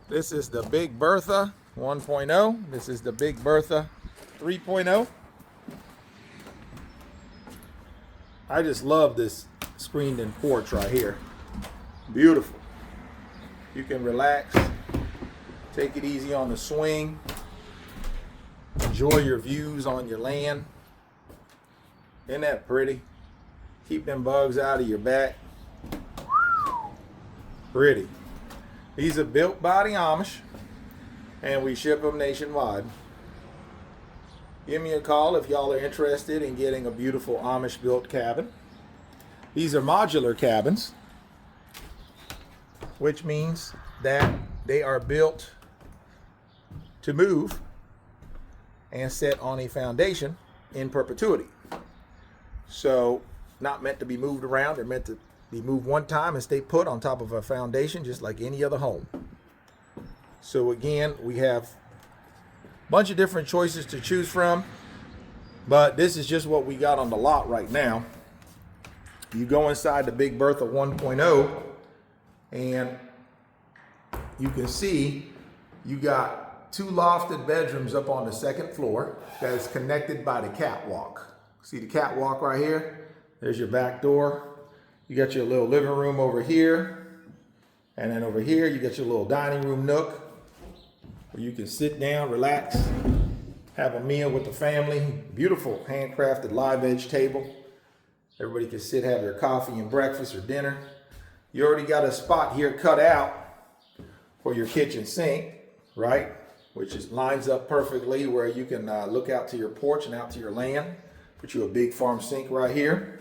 This is the Big Bertha 1.0. This is the Big Bertha 3.0. I just love this screened-in porch right here. Beautiful. You can relax, take it easy on the swing, enjoy your views on your land. Isn't that pretty? Keep them bugs out of your back. Pretty. These are built by the Amish, and we ship them nationwide. Give me a call if y'all are interested in getting a beautiful Amish built cabin. These are modular cabins, which means that they are built to move and set on a foundation in perpetuity. So, not meant to be moved around. They're meant to be moved one time and stay put on top of a foundation just like any other home. So again, we have a bunch of different choices to choose from, but this is just what we got on the lot right now. You go inside the Big Bertha 1.0 and you can see you got 2 lofted bedrooms up on the 2nd floor that is connected by the catwalk. See the catwalk right here? There's your back door. You got your little living room over here. And then over here, you got your little dining room nook where you can sit down, relax, have a meal with the family. Beautiful handcrafted live edge table. Everybody can sit, have their coffee and breakfast or dinner. You already got a spot here cut out for your kitchen sink, right? Which lines up perfectly where you can look out to your porch and out to your land. Put you a big farm sink right here.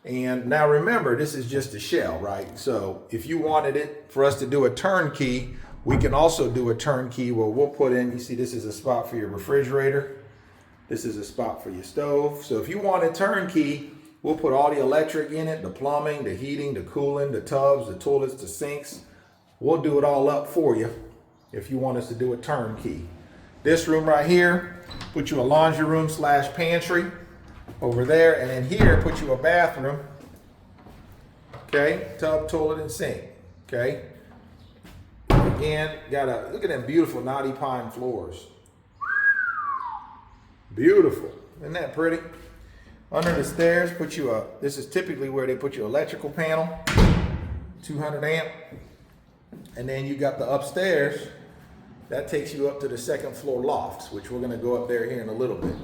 And now remember, this is just a shell, right? So if you wanted it for us to do a turnkey, we can also do a turnkey where we'll put in, you see this is a spot for your refrigerator. This is a spot for your stove. So if you want a turnkey, we'll put all the electric in it, the plumbing, the heating, the cooling, the tubs, the toilets, the sinks. We'll do it all up for you if you want us to do a turnkey. This room right here, put you a laundry room / pantry. Over there, and then here put you a bathroom, okay, tub, toilet, and sink, okay. Again, look at them beautiful knotty pine floors. Beautiful, isn't that pretty? Under the stairs, this is typically where they put your electrical panel, 200 amp, and then you got the upstairs that takes you up to the 2nd floor lofts, which we're going to go up there here in a little bit.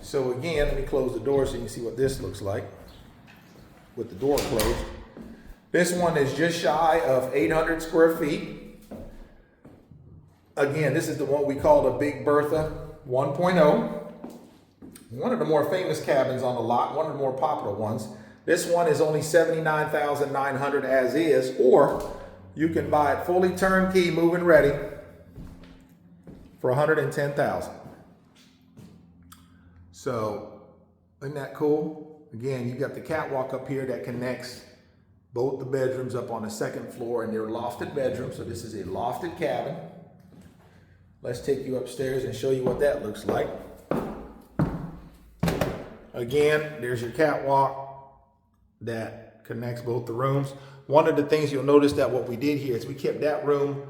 So again, let me close the door so you can see what this looks like with the door closed. This one is just shy of 800 square feet. Again, this is the one we call the Big Bertha 1.0. One of the more famous cabins on the lot, one of the more popular ones. This one is only $79,900 as is, or you can buy it fully turnkey, move-in ready for $110,000. So, isn't that cool? Again, you got the catwalk up here that connects both the bedrooms up on the 2nd floor, and they're lofted bedrooms. So this is a lofted cabin. Let's take you upstairs and show you what that looks like. Again, there's your catwalk that connects both the rooms. One of the things you'll notice that what we did here is we kept that room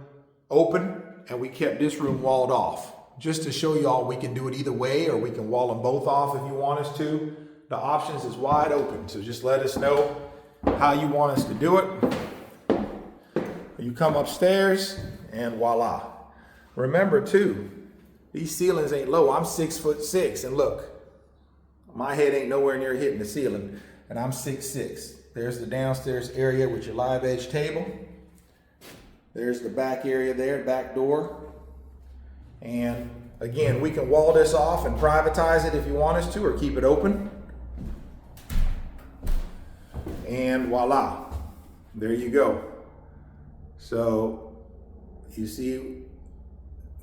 open and we kept this room walled off. Just to show y'all we can do it either way, or we can wall them both off if you want us to. The options is wide open, so just let us know how you want us to do it. You come upstairs and voila. Remember too, these ceilings ain't low. I'm 6'6", and look, my head ain't nowhere near hitting the ceiling, and I'm 6'6". There's the downstairs area with your live edge table. There's the back area there, back door. And again, we can wall this off and privatize it if you want us to, or keep it open. And voila, there you go. So you see,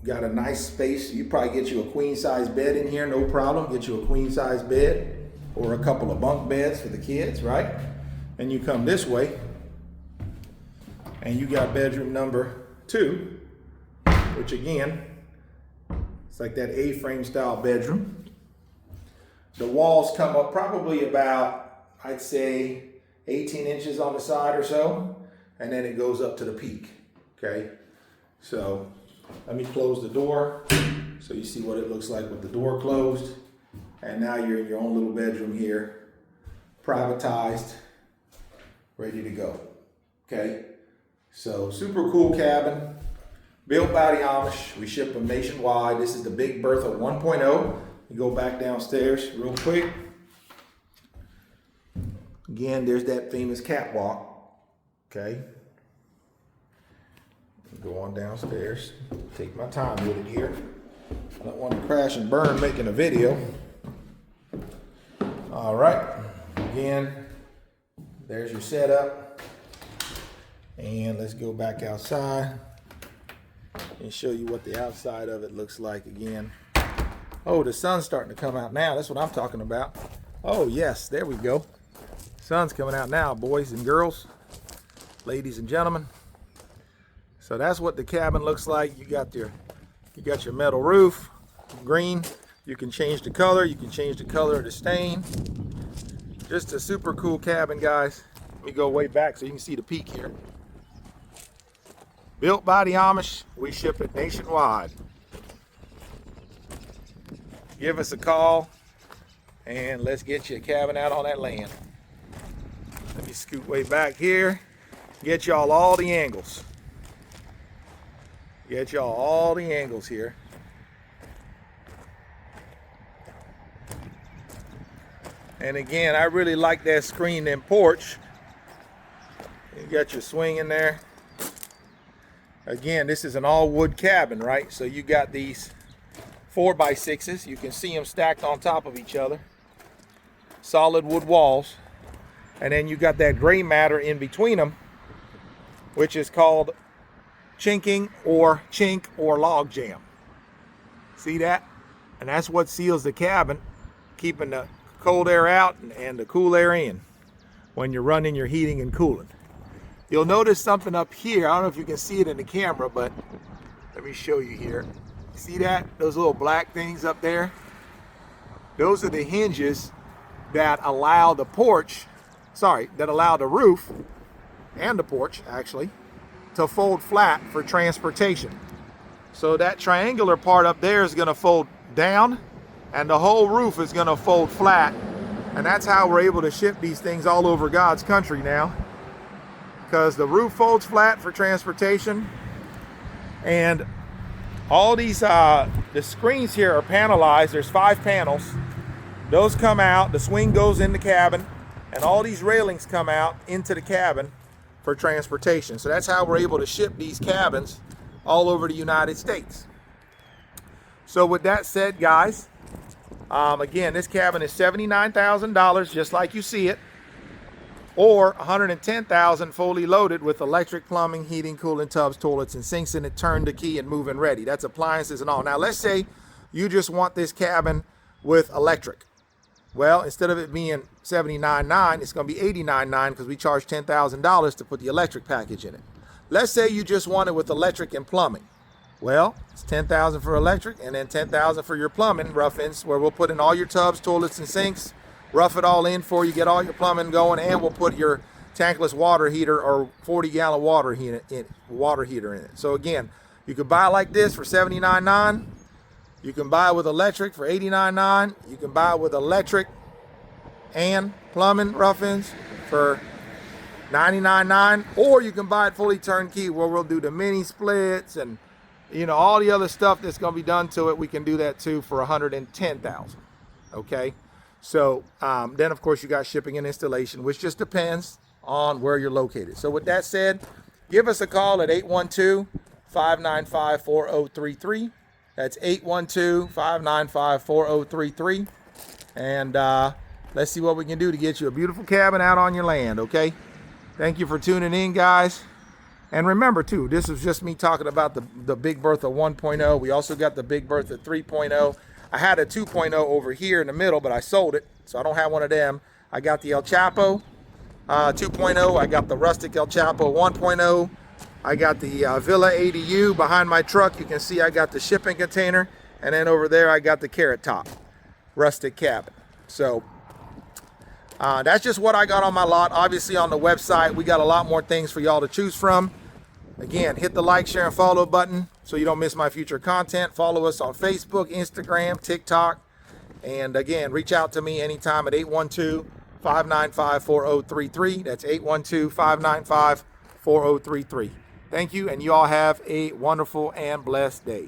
got a nice space. You probably get you a queen size bed in here, no problem. Get you a queen size bed or a couple of bunk beds for the kids, right? And you come this way and you got bedroom number 2, which again, it's like that A-frame style bedroom. The walls come up probably about, I'd say, 18 inches on the side or so, and then it goes up to the peak, okay? So let me close the door so you see what it looks like with the door closed. And now you're in your own little bedroom here, privatized, ready to go. Okay, so super cool cabin, built by the Amish. We ship them nationwide. This is the Big Bertha 1.0. You go back downstairs real quick. Again, there's that famous catwalk. Okay, go on downstairs. Take my time with it here. I don't want to crash and burn making a video. All right, again, there's your setup. And let's go back outside and show you what the outside of it looks like again. Oh, the sun's starting to come out now. That's what I'm talking about. Oh yes, there we go. Sun's coming out now, boys and girls, ladies and gentlemen. So that's what the cabin looks like. You got your metal roof, green. You can change the color. You can change the color of the stain. Just a super cool cabin, guys. Let me go way back so you can see the peak here. Built by the Amish. We ship it nationwide. Give us a call and let's get you a cabin out on that land. Let me scoot way back here. Get y'all all the angles. Get y'all all the angles here. And again, I really like that screened in porch. You got your swing in there. Again, this is an all wood cabin, right? So you got these 4x6s. You can see them stacked on top of each other. Solid wood walls. And then you got that gray matter in between them, which is called chinking or chink or log jam. See that? And that's what seals the cabin, keeping the cold air out and the cool air in when you're running your heating and cooling. You'll notice something up here. I don't know if you can see it in the camera, but let me show you here. See that? Those little black things up there? Those are the hinges that allow the roof and the porch actually to fold flat for transportation. So that triangular part up there is going to fold down and the whole roof is going to fold flat. And that's how we're able to ship these things all over God's country now, because the roof folds flat for transportation. And all these the screens here are panelized. There's 5 panels. Those come out, the swing goes in the cabin, and all these railings come out into the cabin for transportation. So that's how we're able to ship these cabins all over the United States. So with that said, guys, again, this cabin is $79,000, just like you see it, or $110,000 fully loaded with electric, plumbing, heating, cooling, tubs, toilets, and sinks in it, turned the key and move-in ready. That's appliances and all. Now, let's say you just want this cabin with electric. Well, instead of it being $79,900, it's going to be $89,900 because we charge $10,000 to put the electric package in it. Let's say you just want it with electric and plumbing. Well, it's $10,000 for electric and then $10,000 for your plumbing rough-ins, where we'll put in all your tubs, toilets, and sinks, rough it all in for you, get all your plumbing going, and we'll put your tankless water heater or 40-gallon water heater in it. So again, you could buy like this for $79,900. You can buy it with electric for $89,900. You can buy it with electric and plumbing rough-ins for $99,900, or you can buy it fully turnkey, where we'll do the mini splits and all the other stuff that's going to be done to it. We can do that too for $110,000. Okay, so then of course you got shipping and installation, which just depends on where you're located. So with that said, give us a call at 812-595-4033. That's 812-595-4033. And let's see what we can do to get you a beautiful cabin out on your land, okay? Thank you for tuning in, guys. And remember, too, this is just me talking about the Big Bertha 1.0. We also got the Big Bertha 3.0. I had a 2.0 over here in the middle, but I sold it, so I don't have one of them. I got the El Chapo 2.0. I got the Rustic El Chapo 1.0. I got the Villa ADU behind my truck. You can see I got the shipping container. And then over there, I got the Carrot Top rustic cabin. So that's just what I got on my lot. Obviously, on the website, we got a lot more things for y'all to choose from. Again, hit the like, share, and follow button so you don't miss my future content. Follow us on Facebook, Instagram, TikTok. And again, reach out to me anytime at 812-595-4033. That's 812-595-4033. Thank you, and you all have a wonderful and blessed day.